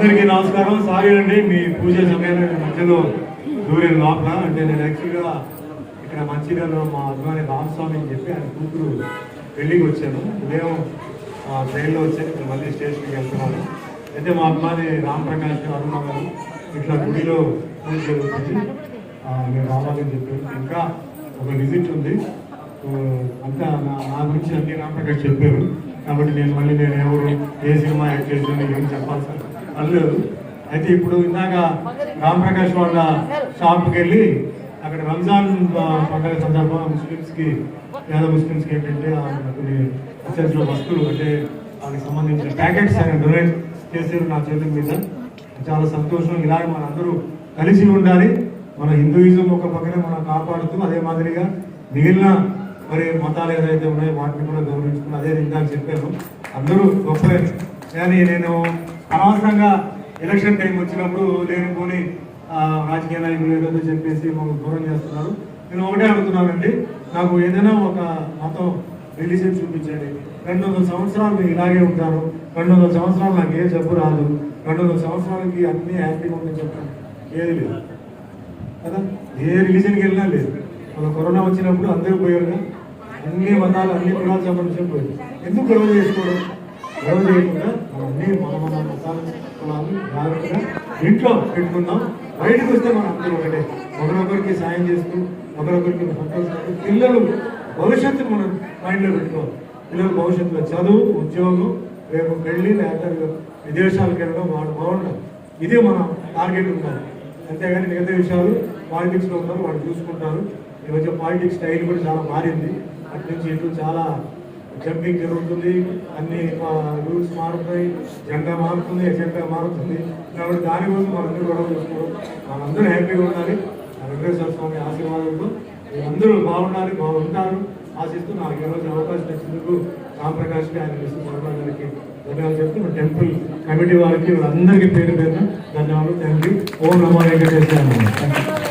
అందరికీ నమస్కారం. సారీ అండి, మీ పూజ సమయంలో మధ్యలో దూరం లోపల. అంటే నేను యాక్చువల్గా ఇక్కడ మంచిర్యాలలో మా అభిమాని రామస్వామి అని చెప్పి ఆయన కూతురు పెళ్ళికి వచ్చాను. ఉదయం ట్రైన్లో వచ్చాను, ఇక్కడ మళ్ళీ స్టేషన్కి వెళ్తున్నాను. అయితే మా అభిమాని రామప్రకాష్ అరుణ గారు ఇట్లా గుడిలో పూజ జరుగుతుంది, నేను రావాలని చెప్పారు. ఇంకా ఒక విజిట్ ఉంది, అంతా నా గురించి అన్ని రామప్రకాష్ చెప్పారు. కాబట్టి నేను ఎవరు ఏ సినిమా యాక్ట్ చేసిన ఏం చెప్పాల్సిన పర్లేదు. అయితే ఇప్పుడు ఇందాక రామప్రకాష్ వాళ్ళ షాప్కి వెళ్ళి అక్కడ రంజాన్ పండుగ సందర్భంగా ముస్లిమ్స్కి, పేద ముస్లిమ్స్కి ఏంటంటే కొన్ని అత్యవసర వస్తువులు అంటే వాళ్ళకి సంబంధించిన ప్యాకెట్స్ ఆయన డొనేట్ చేశారు నా చేతుల మీద. చాలా సంతోషం. ఇలాగే మనందరూ కలిసి ఉండాలి. మన హిందూయిజం ఒక పక్కనే మనం కాపాడుతూ అదే మాదిరిగా మిగిలిన మరి మతాలు ఏదైతే ఉన్నాయో వాటిని కూడా గౌరవించుకుని అదే ఇందాక చెప్పాను, అందరూ గొప్పలే. కానీ నేను అనవసరంగా ఎలక్షన్ టైం వచ్చినప్పుడు లేనుకొని రాజకీయ నాయకులు ఏదో చెప్పేసి మాకు దూరం చేస్తున్నారు. నేను ఒకటే అడుగుతున్నానండి, నాకు ఏదైనా ఒక మతం రిలీజియన్ చూపించండి. 200 సంవత్సరాలు మీరు ఇలాగే ఉంటారు, 200 సంవత్సరాలు నాకు ఏ జబ్బు రాదు, 200 సంవత్సరాలకి అన్నీ హ్యాపీగా ఉందని చెప్పండి. ఏది లేదు కదా, ఏ రిలీజన్కి వెళ్ళినా లేదు. మన కరోనా వచ్చినప్పుడు అందరూ పోయారుగా, అన్ని మతాలు అన్ని కులాలు సంబంధించిన పోయారు. ఎందుకు గొడవ చేసుకోవడం? గొడవ చేయకుండా మన మతాలు కులాలు జాగ్రత్తగా ఇంట్లో పెట్టుకుందాం. బయటకు వస్తే మనం అందరూ ఒకటే, ఒకరొకరికి సాయం చేస్తూ ఒకరొకరికి సంతోషిస్తూ పిల్లలు భవిష్యత్తు మనం మైండ్లో పెట్టుకోవాలి. పిల్లల భవిష్యత్తులో చదువు, ఉద్యోగం, రేపు పెళ్ళి లేకపోతే విదేశాలకు వెళ్ళడం వాడు బాగుండాలి. ఇదే మన టార్గెట్ ఉండాలి. అంతేగాని మిగతా విషయాలు పాలిటిక్స్లో ఉంటారు, వాళ్ళు చూసుకుంటారు. ఈ మధ్య పాలిటిక్స్ స్టైల్ కూడా చాలా మారింది. అటు నుంచి ఇటు చాలా జంపింగ్ జరుగుతుంది, అన్ని రూల్స్ మారుతాయి, జెండా మారుతుంది, ఎజెండా మారుతుంది. కాబట్టి దానికోసం మనందరూ గొడవ చూసుకోవడం, మనందరూ హ్యాపీగా ఉండాలి. వెంకటేశ్వర స్వామి ఆశీర్వాదంతో అందరూ బాగుంటారు ఆశిస్తూ నాకు ఈరోజు అవకాశం ఇచ్చినందుకు రామప్రకాష్కి, ఆయన మిస్టర్ శర్మ గారికి ధన్యవాదాలు చెప్తూ టెంపుల్ కమిటీ వారికి అందరికీ పేరు పేరున ధన్యవాదాలు. Thank you. Om Namo Venkateswara.